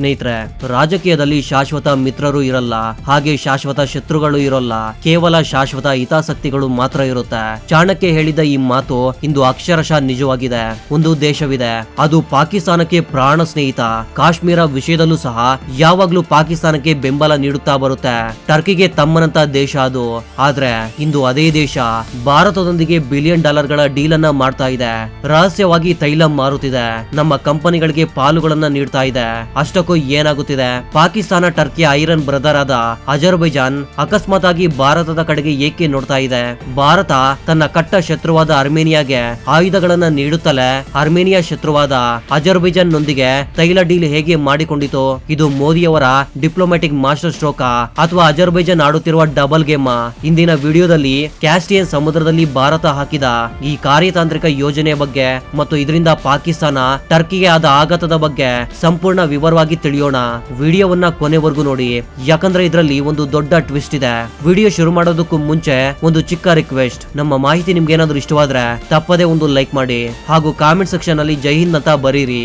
ಸ್ನೇಹಿತರೆ, ರಾಜಕೀಯದಲ್ಲಿ ಶಾಶ್ವತ ಮಿತ್ರರು ಇರಲ್ಲ, ಹಾಗೆ ಶಾಶ್ವತ ಶತ್ರುಗಳು ಇರೋಲ್ಲ, ಕೇವಲ ಶಾಶ್ವತ ಹಿತಾಸಕ್ತಿಗಳು ಮಾತ್ರ ಇರುತ್ತೆ. ಚಾಣಕ್ಯ ಹೇಳಿದ ಈ ಮಾತು ಇಂದು ಅಕ್ಷರಶಃ ನಿಜವಾಗಿದೆ. ಒಂದು ದೇಶವಿದೆ, ಅದು ಪಾಕಿಸ್ತಾನಕ್ಕೆ ಪ್ರಾಣ ಸ್ನೇಹಿತ. ಕಾಶ್ಮೀರ ವಿಷಯದಲ್ಲೂ ಸಹ ಯಾವಾಗ್ಲೂ ಪಾಕಿಸ್ತಾನಕ್ಕೆ ಬೆಂಬಲ ನೀಡುತ್ತಾ ಬರುತ್ತೆ. ಟರ್ಕಿಗೆ ತಮ್ಮನಂತ ದೇಶ ಅದು. ಆದ್ರೆ ಇಂದು ಅದೇ ದೇಶ ಭಾರತದೊಂದಿಗೆ $ಬಿಲಿಯನ್ ಡೀಲ್ ಅನ್ನ ಮಾಡ್ತಾ ಇದೆ. ರಹಸ್ಯವಾಗಿ ತೈಲ ಮಾರುತ್ತಿದೆ, ನಮ್ಮ ಕಂಪನಿಗಳಿಗೆ ಪಾಲುಗಳನ್ನ ನೀಡ್ತಾ ಇದೆ. ಅಷ್ಟಕ್ಕೂ ಏನಾಗುತ್ತಿದೆ? ಪಾಕಿಸ್ತಾನ ಟರ್ಕಿಯ ಐರನ್ ಬ್ರದರ್ ಆದ ಅಜರ್ಬೈಜಾನ್ ಅಕಸ್ಮಾತ್ ಆಗಿ ಭಾರತದ ಕಡೆಗೆ ಏಕೆ ನೋಡ್ತಾ ಇದೆ? ಭಾರತ ತನ್ನ ಕಟ್ಟ ಶತ್ರುವಾದ ಅರ್ಮೇನಿಯಾಗೆ ಆಯುಧಗಳನ್ನ ನೀಡುತ್ತಲೇ ಅರ್ಮೇನಿಯಾ ಶತ್ರುವಾದ ಅಜರ್ಬೈಜಾನ್ ನೊಂದಿಗೆ ತೈಲ ಡೀಲ್ ಹೇಗೆ ಮಾಡಿಕೊಂಡಿತು? ಇದು ಮೋದಿಯವರ ಡಿಪ್ಲೊಮ್ಯಾಟಿಕ್ ಮಾಸ್ಟರ್ ಸ್ಟ್ರೋಕ್ ಅಥವಾ ಅಜರ್ಬೈಜಾನ್ ಆಡುತ್ತಿರುವ ಡಬಲ್ ಗೇಮ್? ಇಂದಿನ ವಿಡಿಯೋದಲ್ಲಿ ಕ್ಯಾಸ್ಪಿಯನ್ ಸಮುದ್ರದಲ್ಲಿ ಭಾರತ ಹಾಕಿದ ಈ ಕಾರ್ಯತಾಂತ್ರಿಕ ಯೋಜನೆಯ ಬಗ್ಗೆ ಮತ್ತು ಇದರಿಂದ ಪಾಕಿಸ್ತಾನ ಟರ್ಕಿಗೆ ಆದ ಆಘಾತದ ಬಗ್ಗೆ ಸಂಪೂರ್ಣ ವಿವರವಾಗಿ ತಿಳಿಯೋಣ. ವಿಡಿಯೋವನ್ನ ಕೊನೆವರೆಗೂ ನೋಡಿ, ಯಾಕಂದ್ರೆ ಇದರಲ್ಲಿ ಒಂದು ದೊಡ್ಡ ಟ್ವಿಸ್ಟ್ ಇದೆ. ವಿಡಿಯೋ ಶುರು ಮಾಡೋದಕ್ಕೂ ಮುಂಚೆ ಒಂದು ಚಿಕ್ಕ ರಿಕ್ವೆಸ್ಟ್, ನಮ್ಮ ಮಾಹಿತಿ ನಿಮ್ಗೆ ಏನಾದ್ರೂ ಇಷ್ಟವಾದ್ರೆ ತಪ್ಪದೇ ಒಂದು ಲೈಕ್ ಮಾಡಿ ಹಾಗೂ ಕಾಮೆಂಟ್ ಸೆಕ್ಷನ್ ಅಲ್ಲಿ ಜೈ ಹಿಂದ್ ಅಂತ ಬರೀರಿ.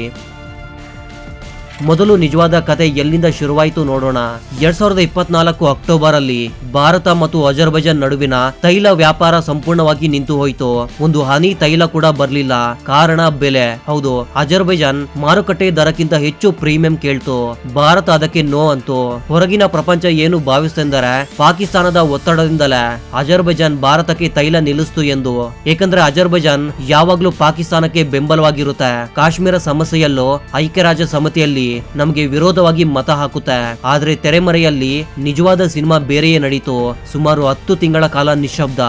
ಮೊದಲು ನಿಜವಾದ ಕತೆ ಎಲ್ಲಿಂದ ಶುರುವಾಯಿತು ನೋಡೋಣ. 2024 ಅಕ್ಟೋಬರ್ ಅಲ್ಲಿ ಭಾರತ ಮತ್ತು ಅಜರ್ಬೈಜಾನ್ ನಡುವಿನ ತೈಲ ವ್ಯಾಪಾರ ಸಂಪೂರ್ಣವಾಗಿ ನಿಂತು ಹೋಯಿತು. ಒಂದು ಹನಿ ತೈಲ ಕೂಡ ಬರ್ಲಿಲ್ಲ. ಕಾರಣ ಬೆಲೆ. ಹೌದು, ಅಜರ್ಬೈಜಾನ್ ಮಾರುಕಟ್ಟೆ ದರಕ್ಕಿಂತ ಹೆಚ್ಚು ಪ್ರೀಮಿಯಂ ಕೇಳ್ತು. ಭಾರತ ಅದಕ್ಕೆ ನೋ ಅಂತು. ಹೊರಗಿನ ಪ್ರಪಂಚ ಏನು ಭಾವಿಸ್ತೆಂದರೆ ಪಾಕಿಸ್ತಾನದ ಒತ್ತಡದಿಂದಲೇ ಅಜರ್ಬೈಜಾನ್ ಭಾರತಕ್ಕೆ ತೈಲ ನಿಲ್ಲಿಸ್ತು ಎಂದು. ಏಕೆಂದ್ರೆ ಅಜರ್ಬೈಜಾನ್ ಯಾವಾಗ್ಲೂ ಪಾಕಿಸ್ತಾನಕ್ಕೆ ಬೆಂಬಲವಾಗಿರುತ್ತೆ. ಕಾಶ್ಮೀರ ಸಮಸ್ಯೆಯಲ್ಲೂ ಐಕ್ಯರಾಜ್ಯ ಸಮಿತಿಯಲ್ಲಿ ನಮಗೆ ವಿರೋಧವಾಗಿ ಮತ ಹಾಕುತ್ತೆ. ಆದ್ರೆ ತೆರೆಮರೆಯಲ್ಲಿ ನಿಜವಾದ ಸಿನಿಮಾ ಬೇರೆಯೇ ನಡೀತು. ಸುಮಾರು 10 ತಿಂಗಳ ಕಾಲ ನಿಶಬ್ದ.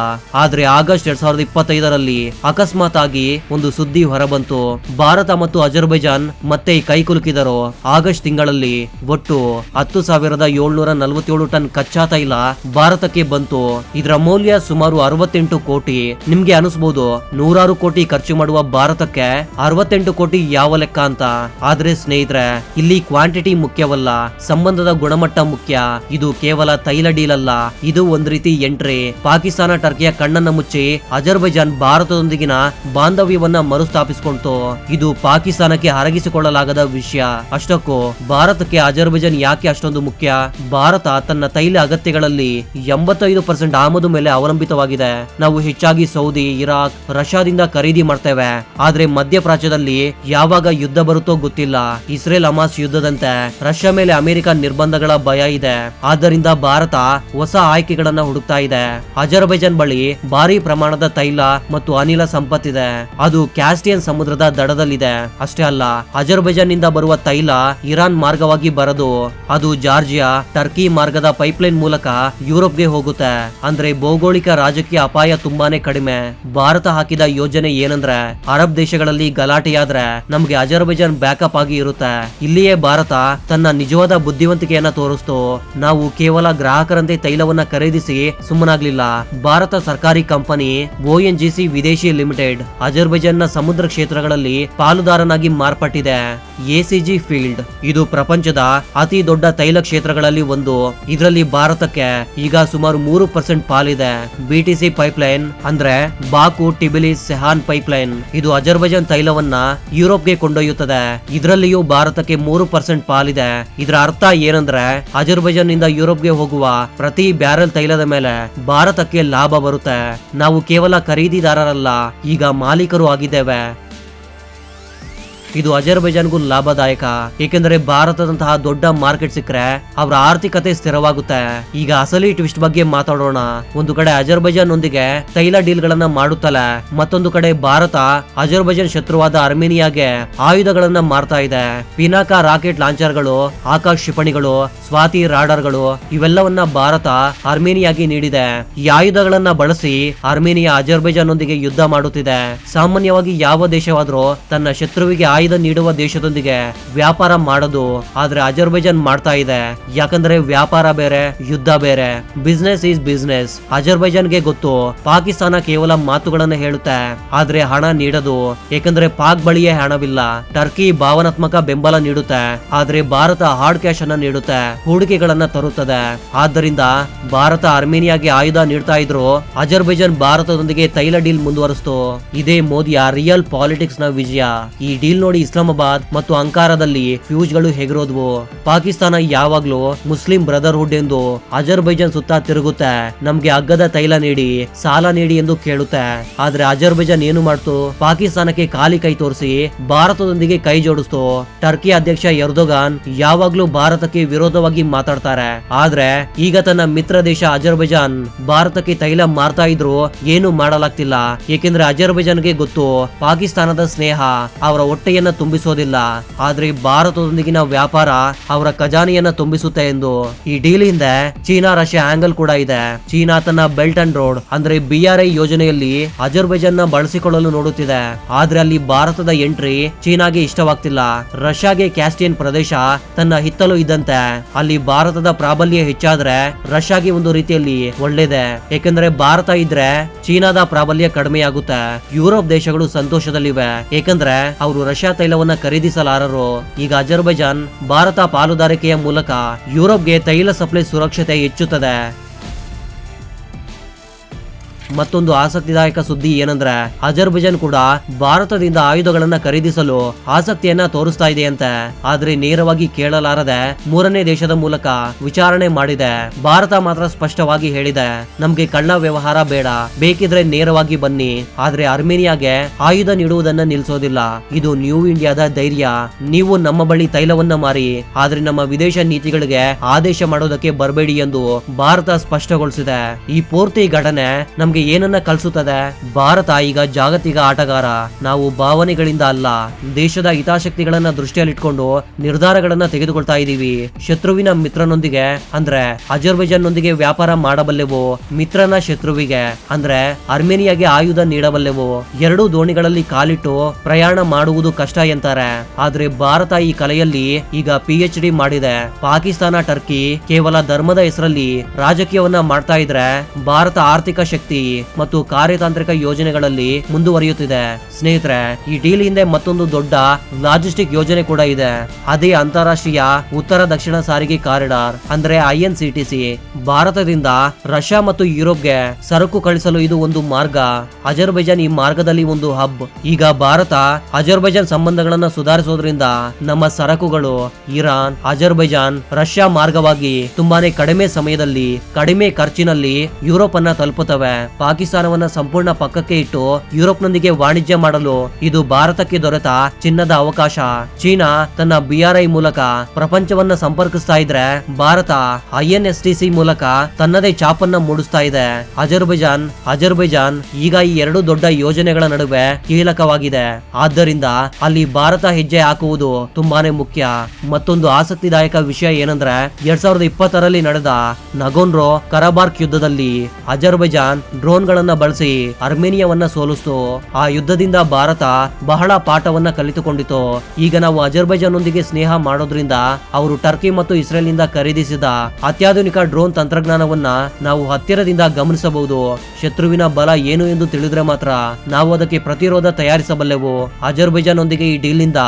ಆದ್ರೆ ಆಗಸ್ಟ್ 2025ರಲ್ಲಿ ಅಕಸ್ಮಾತ್ ಆಗಿ ಒಂದು ಸುದ್ದಿ ಹೊರಬಂತು. ಭಾರತ ಮತ್ತು ಅಜರ್ಬೈಜಾನ್ ಮತ್ತೆ ಕೈಕುಲುಕಿದರು. ಆಗಸ್ಟ್ ತಿಂಗಳಲ್ಲಿ ಒಟ್ಟು 10,747 ಟನ್ ಕಚ್ಚಾ ತೈಲ ಭಾರತಕ್ಕೆ ಬಂತು. ಇದರ ಮೌಲ್ಯ ಸುಮಾರು 68 ಕೋಟಿ. ನಿಮ್ಗೆ ಅನಿಸಬಹುದು, 100 ಕೋಟಿ ಖರ್ಚು ಮಾಡುವ ಭಾರತಕ್ಕೆ 68 ಕೋಟಿ ಯಾವ ಲೆಕ್ಕ ಅಂತ. ಆದ್ರೆ ಸ್ನೇಹಿತರೆ, ಇಲ್ಲಿ ಕ್ವಾಂಟಿಟಿ ಮುಖ್ಯವಲ್ಲ, ಸಂಬಂಧದ ಗುಣಮಟ್ಟ ಮುಖ್ಯ. ಇದು ಕೇವಲ ತೈಲ ಡೀಲ್ ಅಲ್ಲ, ಇದು ಒಂದ್ ರೀತಿ ಎಂಟ್ರಿ. ಪಾಕಿಸ್ತಾನ ಟರ್ಕಿಯ ಕಣ್ಣನ್ನ ಮುಚ್ಚಿ ಅಜರ್ಬೈಜಾನ್ ಭಾರತದೊಂದಿಗಿನ ಬಾಂಧವ್ಯವನ್ನ ಮರುಸ್ಥಾಪಿಸಿಕೊಂಡಿತು. ಇದು ಪಾಕಿಸ್ತಾನಕ್ಕೆ ಅರಗಿಸಿಕೊಳ್ಳಲಾಗದ ವಿಷಯ. ಅಷ್ಟಕ್ಕೂ ಭಾರತಕ್ಕೆ ಅಜರ್ಬೈಜಾನ್ ಯಾಕೆ ಅಷ್ಟೊಂದು ಮುಖ್ಯ? ಭಾರತ ತನ್ನ ತೈಲ ಅಗತ್ಯಗಳಲ್ಲಿ 85% ಆಮದು ಮೇಲೆ ಅವಲಂಬಿತವಾಗಿದೆ. ನಾವು ಹೆಚ್ಚಾಗಿ ಸೌದಿ, ಇರಾಕ್, ರಷ್ಯಾದಿಂದ ಖರೀದಿ ಮಾಡ್ತೇವೆ. ಆದ್ರೆ ಮಧ್ಯಪ್ರಾಚ್ಯದಲ್ಲಿ ಯಾವಾಗ ಯುದ್ಧ ಬರುತ್ತೋ ಗೊತ್ತಿಲ್ಲ. ಇಸ್ರೇಲ್ ಹಮಾಸ್ ಯುದ್ಧದಂತೆ ರಷ್ಯಾ ಮೇಲೆ ಅಮೆರಿಕ ನಿರ್ಬಂಧಗಳ ಭಯ ಇದೆ. ಆದ್ದರಿಂದ ಭಾರತ ಹೊಸ ಆಯ್ಕೆಗಳನ್ನ ಹುಡುಕ್ತಾ ಇದೆ. ಅಜರ್ಬೈಜಾನ್ ಬಳಿ ಭಾರಿ ಪ್ರಮಾಣದ ತೈಲ ಮತ್ತು ಅನಿಲ ಸಂಪತ್ತಿದೆ. ಅದು ಕ್ಯಾಸ್ಪಿಯನ್ ಸಮುದ್ರದ ದಡದಲ್ಲಿದೆ. ಅಷ್ಟೇ ಅಲ್ಲ, ಅಜರ್ಬೈಜಾನ್ ನಿಂದ ಬರುವ ತೈಲ ಇರಾನ್ ಮಾರ್ಗವಾಗಿ ಬರದು. ಅದು ಜಾರ್ಜಿಯಾ, ಟರ್ಕಿ ಮಾರ್ಗದ ಪೈಪ್ಲೈನ್ ಮೂಲಕ ಯುರೋಪ್ಗೆ ಹೋಗುತ್ತೆ. ಅಂದ್ರೆ ಭೌಗೋಳಿಕ ರಾಜಕೀಯ ಅಪಾಯ ತುಂಬಾನೇ ಕಡಿಮೆ. ಭಾರತ ಹಾಕಿದ ಯೋಜನೆ ಏನಂದ್ರೆ, ಅರಬ್ ದೇಶಗಳಲ್ಲಿ ಗಲಾಟೆಯಾದ್ರೆ ನಮ್ಗೆ ಅಜರ್ಬೈಜಾನ್ ಬ್ಯಾಕಪ್ ಆಗಿ ಇರುತ್ತೆ. ಇಲ್ಲಿಯೇ ಭಾರತ ತನ್ನ ನಿಜವಾದ ಬುದ್ಧಿವಂತಿಕೆಯನ್ನ ತೋರಿಸ್ತು. ನಾವು ಕೇವಲ ಗ್ರಾಹಕರಂತೆ ತೈಲವನ್ನ ಖರೀದಿಸಿ ಸುಮ್ಮನಾಗ್ಲಿಲ್ಲ. ಭಾರತ ಸರ್ಕಾರಿ ಕಂಪನಿ ONGC ವಿದೇಶಿ ಲಿಮಿಟೆಡ್ ಅಜರ್ಬೈಜಾನ್ ನ ಸಮುದ್ರ ಕ್ಷೇತ್ರಗಳಲ್ಲಿ ಪಾಲುದಾರನಾಗಿ ಮಾರ್ಪಟ್ಟಿದೆ. ACG ಫೀಲ್ಡ್ ಇದು ಪ್ರಪಂಚದ ಅತಿ ದೊಡ್ಡ ತೈಲ ಕ್ಷೇತ್ರಗಳಲ್ಲಿ ಒಂದು. ಇದರಲ್ಲಿ ಭಾರತಕ್ಕೆ ಈಗ ಸುಮಾರು 3% ಪಾಲಿದೆ. BTC ಪೈಪ್ಲೈನ್ ಅಂದ್ರೆ ಬಾಕು ಟಿಬಿಲಿಸ್ ಸೆಹಾನ್ ಪೈಪ್ಲೈನ್, ಇದು ಅಜರ್ಬೈಜಾನ್ ತೈಲವನ್ನ ಯುರೋಪ್ಗೆ ಕೊಂಡೊಯ್ಯುತ್ತದೆ. ಇದರಲ್ಲಿಯೂ ಭಾರತಕ್ಕೆ 3% ಪಾಲಿದೆ. ಇದರ ಅರ್ಥ ಏನಂದ್ರೆ, ಅಜರ್ಬೈಜಾನ್ ನಿಂದ ಯುರೋಪ್ಗೆ ಹೋಗುವ ಪ್ರತಿ ಬ್ಯಾರೆಲ್ ತೈಲದ ಮೇಲೆ ಭಾರತಕ್ಕೆ ಲಾಭ ಬರುತ್ತೆ. ನಾವು ಕೇವಲ ಖರೀದಿದಾರರಲ್ಲ, ಈಗ ಮಾಲೀಕರು ಆಗಿದ್ದೇವೆ. ಇದು ಅಜರ್ಬೈಜಾನ್ಗೂ ಲಾಭದಾಯಕ. ಏಕೆಂದರೆ ಭಾರತದಂತಹ ದೊಡ್ಡ ಮಾರ್ಕೆಟ್ ಸಿಕ್ಕರೆ ಅವರ ಆರ್ಥಿಕತೆ ಸ್ಥಿರವಾಗುತ್ತೆ. ಈಗ ಅಸಲಿ ಟ್ವಿಸ್ಟ್ ಬಗ್ಗೆ ಮಾತಾಡೋಣ. ಒಂದು ಕಡೆ ಅಜರ್ಬೈಜಾನ್ ನೊಂದಿಗೆ ತೈಲ ಡೀಲ್ ಗಳನ್ನ ಮಾಡುತ್ತಲೇ ಮತ್ತೊಂದು ಕಡೆ ಭಾರತ ಅಜರ್ಬೈಜಾನ್ ಶತ್ರುವಾದ ಅರ್ಮೇನಿಯಾಗೆ ಆಯುಧಗಳನ್ನ ಮಾರ್ತಾ ಇದೆ. ಪಿನಾಕ ರಾಕೆಟ್ ಲಾಂಚರ್ಗಳು, ಆಕಾಶ್ ಕ್ಷಿಪಣಿಗಳು, ಸ್ವಾತಿ ರಾಡರ್ಗಳು ಇವೆಲ್ಲವನ್ನ ಭಾರತ ಅರ್ಮೇನಿಯಾಗೆ ನೀಡಿದೆ. ಈ ಆಯುಧಗಳನ್ನ ಬಳಸಿ ಅರ್ಮೇನಿಯಾ ಅಜರ್ಬೈಜಾನ್ ನೊಂದಿಗೆ ಯುದ್ಧ ಮಾಡುತ್ತಿದೆ. ಸಾಮಾನ್ಯವಾಗಿ ಯಾವ ದೇಶವಾದ್ರೂ ತನ್ನ ಶತ್ರುವಿಗೆ ಆಯುಧ ನೀಡುವ ದೇಶದೊಂದಿಗೆ ವ್ಯಾಪಾರ ಮಾಡೋದು. ಆದ್ರೆ ಅಜರ್ಬೈಜಾನ್ ಮಾಡ್ತಾ ಇದೆ. ಯಾಕಂದ್ರೆ ವ್ಯಾಪಾರ ಬೇರೆ, ಯುದ್ಧ ಬೇರೆ. Business is business. ಅಜರ್ಬೈಜಾನ್ಗೆ ಗೊತ್ತು, ಪಾಕಿಸ್ತಾನ ಕೇವಲ ಮಾತುಗಳನ್ನ ಹೇಳುತ್ತೆ, ಆದ್ರೆ ಹಣ ನೀಡದು. ಏಕೆಂದ್ರೆ ಪಾಕ್ ಬಳಿಯೇ ಹಣವಿಲ್ಲ. ಟರ್ಕಿ ಭಾವನಾತ್ಮಕ ಬೆಂಬಲ ನೀಡುತ್ತೆ, ಆದ್ರೆ ಭಾರತ ಹಾರ್ಡ್ ಕ್ಯಾಶ್ ಅನ್ನ ನೀಡುತ್ತೆ, ಹೂಡಿಕೆಗಳನ್ನ ತರುತ್ತದೆ. ಆದ್ದರಿಂದ ಭಾರತ ಅರ್ಮೇನಿಯಾಗೆ ಆಯುಧ ನೀಡ್ತಾ ಇದ್ರು, ಅಜರ್ಬೈಜಾನ್ ಭಾರತದೊಂದಿಗೆ ತೈಲ ಡೀಲ್ ಮುಂದುವರಿಸಿತು. ಇದೇ ಮೋದಿಯ ರಿಯಲ್ ಪಾಲಿಟಿಕ್ಸ್ ನ ವಿಜಯ. ಈ ಡೀಲ್ ನೋಡಿ ಇಸ್ಲಾಮಾಬಾದ್ ಮತ್ತು ಅಂಕಾರದಲ್ಲಿ ಫ್ಯೂಸ್ಗಳು ಹೆಗರೋದ್ವು. ಪಾಕಿಸ್ತಾನ ಯಾವಾಗ್ಲೂ ಮುಸ್ಲಿಂ ಬ್ರದರ್ಹುಡ್ ಎಂದು ಅಜರ್ಬೈಜಾನ್ ಸುತ್ತ ತಿರುಗುತ್ತೆ. ನಮ್ಗೆ ಅಗ್ಗದ ತೈಲ ನೀಡಿ, ಸಾಲ ನೀಡಿ ಎಂದು ಕೇಳುತ್ತೆ. ಆದ್ರೆ ಅಜರ್ಬೈಜಾನ್ ಏನು ಮಾಡ್ತು? ಪಾಕಿಸ್ತಾನಕ್ಕೆ ಖಾಲಿ ಕೈ ತೋರಿಸಿ ಭಾರತದೊಂದಿಗೆ ಕೈ ಜೋಡಿಸ್ತು. ಟರ್ಕಿ ಅಧ್ಯಕ್ಷ ಎರ್ದೋಗಾನ್ ಯಾವಾಗ್ಲೂ ಭಾರತಕ್ಕೆ ವಿರೋಧವಾಗಿ ಮಾತಾಡ್ತಾರೆ. ಆದ್ರೆ ಈಗ ತನ್ನ ಮಿತ್ರ ದೇಶ ಅಜರ್ಬೈಜಾನ್ ಭಾರತಕ್ಕೆ ತೈಲ ಮಾರ್ತಾ ಇದ್ರು ಏನು ಮಾಡಲಾಗ್ತಿಲ್ಲ. ಏಕೆಂದ್ರೆ ಅಜರ್ಬೈಜಾನ್ಗೆ ಗೊತ್ತು, ಪಾಕಿಸ್ತಾನದ ಸ್ನೇಹ ಅವರ ಹೊಟ್ಟೆಯನ್ನ ತುಂಬಿಸೋದಿಲ್ಲ, ಆದ್ರೆ ಭಾರತದೊಂದಿಗಿನ ವ್ಯಾಪಾರ ಅವರ ಖಜಾನೆಯನ್ನ ತುಂಬಿಸುತ್ತೆ ಎಂದು. ಈ ಡೀಲ್ ಹಿಂದೆ ಚೀನಾ ರಷ್ಯಾ ಆಂಗಲ್ ಕೂಡ ಇದೆ. ಚೀನಾ ತನ್ನ ಬೆಲ್ಟ್ ಅಂಡ್ ರೋಡ್ ಅಂದ್ರೆ BRI ಯೋಜನೆಯಲ್ಲಿ ಅಜರ್ಬೈಜಾನ್ ನ ಬಳಸಿಕೊಳ್ಳಲು ನೋಡುತ್ತಿದೆ. ಆದ್ರೆ ಅಲ್ಲಿ ಭಾರತದ ಎಂಟ್ರಿ ಚೀನಾಗೆ ಇಷ್ಟವಾಗ್ತಿಲ್ಲ. ರಷ್ಯಾಗೆ ಕ್ಯಾಸ್ಪಿಯನ್ ಪ್ರದೇಶ ತನ್ನ ಹಿತ್ತಲು ಇದ್ದಂತೆ. ಅಲ್ಲಿ ಭಾರತದ ಪ್ರಾಬಲ್ಯ ಹೆಚ್ಚಾದ್ರೆ ರಷ್ಯಾಗೆ ಒಂದು ರೀತಿಯಲ್ಲಿ ಒಳ್ಳೇದೆ. ಏಕೆಂದ್ರೆ ಭಾರತ ಇದ್ರೆ ಚೀನಾದ ಪ್ರಾಬಲ್ಯ ಕಡಿಮೆಯಾಗುತ್ತೆ. ಯುರೋಪ್ ದೇಶಗಳು ಸಂತೋಷದಲ್ಲಿವೆ, ಏಕೆಂದ್ರೆ ಅವರು ರಷ್ಯಾ ತೈಲವನ್ನ ಖರೀದಿಸಲಾರರು. ಈಗ ಅಜರ್ಬೈಜಾನ್ ಭಾರತ ಪಾಲುದಾರಿಕೆಯ ಮೂಲಕ ಯುರೋಪ್ಗೆ ತೈಲ ಸಪ್ಲೈ ಸುರಕ್ಷತೆ ಹೆಚ್ಚುತ್ತದೆ. ಮತ್ತೊಂದು ಆಸಕ್ತಿದಾಯಕ ಸುದ್ದಿ ಏನಂದ್ರೆ ಅಜರ್ಬೈಜಾನ್ ಕೂಡ ಭಾರತದಿಂದ ಆಯುಧಗಳನ್ನ ಖರೀದಿಸಲು ಆಸಕ್ತಿಯನ್ನ ತೋರಿಸ್ತಾ ಇದೆಯಂತೆ. ಆದ್ರೆ ನೇರವಾಗಿ ಕೇಳಲಾರದೆ ಮೂರನೇ ದೇಶದ ಮೂಲಕ ವಿಚಾರಣೆ ಮಾಡಿದೆ. ಭಾರತ ಮಾತ್ರ ಸ್ಪಷ್ಟವಾಗಿ ಹೇಳಿದೆ, ನಮ್ಗೆ ಕಳ್ಳ ವ್ಯವಹಾರ ಬೇಡ, ಬೇಕಿದ್ರೆ ನೇರವಾಗಿ ಬನ್ನಿ. ಆದ್ರೆ ಅರ್ಮೇನಿಯಾಗೆ ಆಯುಧ ನೀಡುವುದನ್ನ ನಿಲ್ಸೋದಿಲ್ಲ. ಇದು ನ್ಯೂ ಇಂಡಿಯಾದ ಧೈರ್ಯ. ನೀವು ನಮ್ಮ ಬಳಿ ತೈಲವನ್ನ ಮಾರಿ, ಆದ್ರೆ ನಮ್ಮ ವಿದೇಶ ನೀತಿಗಳಿಗೆ ಆದೇಶ ಮಾಡೋದಕ್ಕೆ ಬರಬೇಡಿ ಎಂದು ಭಾರತ ಸ್ಪಷ್ಟಗೊಳಿಸಿದೆ. ಈ ಪೂರ್ತಿ ಘಟನೆ ನಮ್ಗೆ ಏನನ್ನ ಕಲಿಸುತ್ತದೆ? ಭಾರತ ಈಗ ಜಾಗತಿಕ ಆಟಗಾರ. ನಾವು ಭಾವನೆಗಳಿಂದ ಅಲ್ಲ, ದೇಶದ ಹಿತಾಸಕ್ತಿಗಳನ್ನ ದೃಷ್ಟಿಯಲ್ಲಿಟ್ಕೊಂಡು ನಿರ್ಧಾರಗಳನ್ನ ತೆಗೆದುಕೊಳ್ತಾ ಇದೀವಿ. ಶತ್ರುವಿನ ಮಿತ್ರನೊಂದಿಗೆ ಅಂದ್ರೆ ಅಜರ್ಬೈಜಾನ್ ನೊಂದಿಗೆ ವ್ಯಾಪಾರ ಮಾಡಬಲ್ಲೆವು, ಮಿತ್ರನ ಶತ್ರುವಿಗೆ ಅಂದ್ರೆ ಅರ್ಮೇನಿಯಾಗೆ ಆಯುಧ ನೀಡಬಲ್ಲೆವು. ಎರಡೂ ದೋಣಿಗಳಲ್ಲಿ ಕಾಲಿಟ್ಟು ಪ್ರಯಾಣ ಮಾಡುವುದು ಕಷ್ಟ ಎಂತಾರೆ. ಆದ್ರೆ ಭಾರತ ಈ ಕಲೆಯಲ್ಲಿ ಈಗ PhD ಮಾಡಿದೆ. ಪಾಕಿಸ್ತಾನ, ಟರ್ಕಿ ಕೇವಲ ಧರ್ಮದ ಹೆಸರಲ್ಲಿ ರಾಜಕೀಯವನ್ನ ಮಾಡ್ತಾ ಇದ್ರೆ ಭಾರತ ಆರ್ಥಿಕ ಶಕ್ತಿ ಮತ್ತು ಕಾರ್ಯತಾಂತ್ರಿಕ ಯೋಜನೆಗಳಲ್ಲಿ ಮುಂದುವರಿಯುತ್ತಿದೆ. ಸ್ನೇಹಿತರೆ, ಈ ಡೀಲ್ ಹಿಂದೆ ಮತ್ತೊಂದು ದೊಡ್ಡ ಲಾಜಿಸ್ಟಿಕ್ ಯೋಜನೆ ಕೂಡ ಇದೆ. ಅದೇ ಅಂತಾರಾಷ್ಟ್ರೀಯ ಉತ್ತರ ದಕ್ಷಿಣ ಸಾರಿಗೆ ಕಾರಿಡಾರ್ ಅಂದ್ರೆ INCTC. ಭಾರತದಿಂದ ರಷ್ಯಾ ಮತ್ತು ಯುರೋಪ್ಗೆ ಸರಕು ಕಳಿಸಲು ಇದು ಒಂದು ಮಾರ್ಗ. ಅಜರ್ಬೈಜಾನ್ ಈ ಮಾರ್ಗದಲ್ಲಿ ಒಂದು ಹಬ್. ಈಗ ಭಾರತ ಅಜರ್ಬೈಜಾನ್ ಸಂಬಂಧಗಳನ್ನ ಸುಧಾರಿಸೋದ್ರಿಂದ ನಮ್ಮ ಸರಕುಗಳು ಇರಾನ್, ಅಜರ್ಬೈಜಾನ್, ರಷ್ಯಾ ಮಾರ್ಗವಾಗಿ ತುಂಬಾನೇ ಕಡಿಮೆ ಸಮಯದಲ್ಲಿ, ಕಡಿಮೆ ಖರ್ಚಿನಲ್ಲಿ ಯುರೋಪ್ ಅನ್ನ ತಲುಪುತ್ತವೆ. ಪಾಕಿಸ್ತಾನವನ್ನ ಸಂಪೂರ್ಣ ಪಕ್ಕಕ್ಕೆ ಇಟ್ಟು ಯುರೋಪ್ನೊಂದಿಗೆ ವಾಣಿಜ್ಯ ಮಾಡಲು ಇದು ಭಾರತಕ್ಕೆ ದೊರೆತ ಚಿನ್ನದ ಅವಕಾಶ. ಚೀನಾ ತನ್ನ BRI ಮೂಲಕ ಪ್ರಪಂಚವನ್ನ ಸಂಪರ್ಕಿಸ್ತಾ ಇದ್ರೆ ಭಾರತ INSTC ಮೂಲಕ ತನ್ನದೇ ಚಾಪನ್ನ ಮೂಡಿಸ್ತಾ ಇದೆ. ಅಜರ್ಬೈಜಾನ್ ಈಗ ಈ ಎರಡು ದೊಡ್ಡ ಯೋಜನೆಗಳ ನಡುವೆ ಕೀಲಕವಾಗಿದೆ. ಆದ್ದರಿಂದ ಅಲ್ಲಿ ಭಾರತ ಹೆಜ್ಜೆ ಹಾಕುವುದು ತುಂಬಾನೇ ಮುಖ್ಯ. ಮತ್ತೊಂದು ಆಸಕ್ತಿದಾಯಕ ವಿಷಯ ಏನಂದ್ರೆ 2020ರಲ್ಲಿ ನಡೆದ ನಗೋರ್ನೋ ಕರಬಾಖ್ ಯುದ್ಧದಲ್ಲಿ ಅಜರ್ಬೈಜಾನ್ ಡ್ರೋನ್ಗಳನ್ನ ಬಳಸಿ ಅರ್ಮೇನಿಯಾವನ್ನ ಸೋಲಿಸ್ತು. ಆ ಯುದ್ಧದಿಂದ ಭಾರತ ಬಹಳ ಪಾಠವನ್ನ ಕಲಿತುಕೊಂಡಿತು. ಈಗ ನಾವು ಅಜರ್ಬೈಜಾನ್ ನೊಂದಿಗೆ ಸ್ನೇಹ ಮಾಡೋದ್ರಿಂದ ಅವರು ಟರ್ಕಿ ಮತ್ತು ಇಸ್ರೇಲ್ ನಿಂದ ಖರೀದಿಸಿದ ಅತ್ಯಾಧುನಿಕ ಡ್ರೋನ್ ತಂತ್ರಜ್ಞಾನವನ್ನ ನಾವು ಹತ್ತಿರದಿಂದ ಗಮನಿಸಬಹುದು. ಶತ್ರುವಿನ ಬಲ ಏನು ಎಂದು ತಿಳಿದ್ರೆ ಮಾತ್ರ ನಾವು ಅದಕ್ಕೆ ಪ್ರತಿರೋಧ ತಯಾರಿಸಬಲ್ಲೆವು. ಅಜರ್ಬೈಜಾನ್ ನೊಂದಿಗೆ ಈ ಡೀಲ್ ನಿಂದ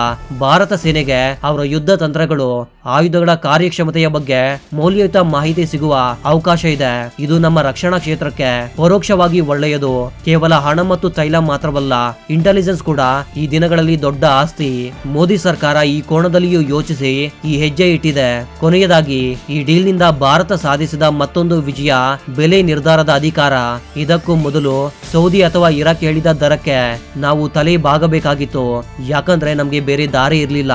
ಭಾರತ ಸೇನೆಗೆ ಅವರ ಯುದ್ಧ ತಂತ್ರಗಳು, ಆಯುಧಗಳ ಕಾರ್ಯಕ್ಷಮತೆಯ ಬಗ್ಗೆ ಮೌಲ್ಯಯುತ ಮಾಹಿತಿ ಸಿಗುವ ಅವಕಾಶ ಇದೆ. ಇದು ನಮ್ಮ ರಕ್ಷಣಾ ಕ್ಷೇತ್ರಕ್ಕೆ ಪರೋಕ್ಷವಾಗಿ ಒಳ್ಳೆಯದು. ಕೇವಲ ಹಣ ಮತ್ತು ತೈಲ ಮಾತ್ರವಲ್ಲ, ಇಂಟೆಲಿಜೆನ್ಸ್ ಕೂಡ ಈ ದಿನಗಳಲ್ಲಿ ದೊಡ್ಡ ಆಸ್ತಿ. ಮೋದಿ ಸರ್ಕಾರ ಈ ಕೋಣದಲ್ಲಿಯೂ ಯೋಚಿಸಿ ಈ ಹೆಜ್ಜೆ ಇಟ್ಟಿದೆ. ಕೊನೆಯದಾಗಿ ಈ ಡೀಲ್ ನಿಂದ ಭಾರತ ಸಾಧಿಸಿದ ಮತ್ತೊಂದು ವಿಜಯ ಬೆಲೆ ನಿರ್ಧಾರದ ಅಧಿಕಾರ. ಇದಕ್ಕೂ ಮೊದಲು ಸೌದಿ ಅಥವಾ ಇರಾಕ್ ಹೇಳಿದ ದರಕ್ಕೆ ನಾವು ತಲೆ ಬಾಗಬೇಕಾಗಿತ್ತು, ಯಾಕಂದ್ರೆ ನಮ್ಗೆ ಬೇರೆ ದಾರಿ ಇರ್ಲಿಲ್ಲ.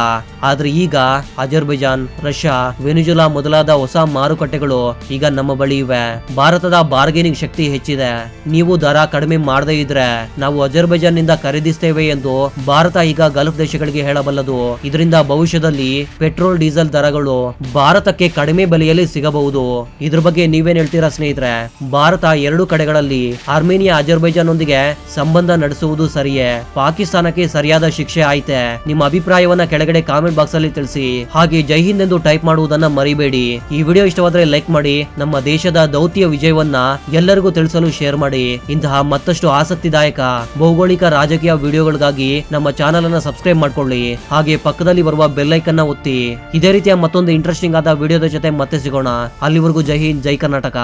ಆದ್ರೆ ಈಗ ಅಜರ್ಬೈಜಾನ್, ರಷ್ಯಾ, ವೆನಿಜುಲಾ ಮೊದಲಾದ ಹೊಸ ಮಾರುಕಟ್ಟೆಗಳು ಈಗ ನಮ್ಮ ಬಳಿ ಇವೆ. ಭಾರತದ ಬಾರ್ಗೇನಿಂಗ್ ಶಕ್ತಿ ಹೆಚ್ಚಿದೆ. ನೀವು ದರ ಕಡಿಮೆ ಮಾಡದೇ ಇದ್ರೆ ನಾವು ಅಜರ್ಬೈಜಾನ್ ನಿಂದ ಖರೀದಿಸ್ತೇವೆ ಎಂದು ಭಾರತ ಈಗ ಗಲ್ಫ್ ದೇಶಗಳಿಗೆ ಹೇಳಬಲ್ಲದು. ಇದರಿಂದ ಭವಿಷ್ಯದಲ್ಲಿ ಪೆಟ್ರೋಲ್, ಡೀಸೆಲ್ ದರಗಳು ಭಾರತಕ್ಕೆ ಕಡಿಮೆ ಬೆಲೆಯಲ್ಲಿ ಸಿಗಬಹುದು. ಇದ್ರ ಬಗ್ಗೆ ನೀವೇನ್ ಹೇಳ್ತೀರಾ ಸ್ನೇಹಿತರೆ? ಭಾರತ ಎರಡು ಕಡೆಗಳಲ್ಲಿ ಅರ್ಮೇನಿಯಾ, ಅಜರ್ಬೈಜಾನ್ ನೊಂದಿಗೆ ಸಂಬಂಧ ನಡೆಸುವುದು ಸರಿಯೇ? ಪಾಕಿಸ್ತಾನಕ್ಕೆ ಸರಿಯಾದ ಶಿಕ್ಷೆ ಆಯ್ತೆ? ನಿಮ್ಮ ಅಭಿಪ್ರಾಯವನ್ನ ಕೆಳಗಡೆ ಕಾಮೆಂಟ್ ಬಾಕ್ಸ್ ಅಲ್ಲಿ ತಿಳಿಸಿ. ಹಾಗೆ ಜೈ ಹಿಂದ್ ಎಂದು ಟೈಪ್ ಮಾಡುವುದನ್ನ ಮರಿಬೇಡಿ. ಈ ವಿಡಿಯೋ ಇಷ್ಟವಾದ್ರೆ ಲೈಕ್ ಮಾಡಿ. ನಮ್ಮ ದೇಶದ ದೌತ್ಯ ವಿಜಯವನ್ನ ಎಲ್ಲರಿಗೂ ತಿಳಿಸಲು ಶೇರ್ ಮಾಡಿ. ಇಂತಹ ಮತ್ತಷ್ಟು ಆಸಕ್ತಿದಾಯಕ ಭೌಗೋಳಿಕ ರಾಜಕೀಯ ವಿಡಿಯೋಗಳಿಗಾಗಿ ನಮ್ಮ ಚಾನೆಲ್ ಅನ್ನ ಸಬ್ಸ್ಕ್ರೈಬ್ ಮಾಡ್ಕೊಳ್ಳಿ. ಹಾಗೆ ಪಕ್ಕದಲ್ಲಿ ಬರುವ ಬೆಲ್ ಐಕನ್ ನ ಒತ್ತಿ. ಇದೇ ರೀತಿಯ ಮತ್ತೊಂದು ಇಂಟ್ರೆಸ್ಟಿಂಗ್ ಆದ ವಿಡಿಯೋದ ಜೊತೆ ಮತ್ತೆ ಸಿಗೋಣ. ಅಲ್ಲಿವರೆಗೂ ಜೈ ಹಿಂದ್, ಜೈ ಕರ್ನಾಟಕ.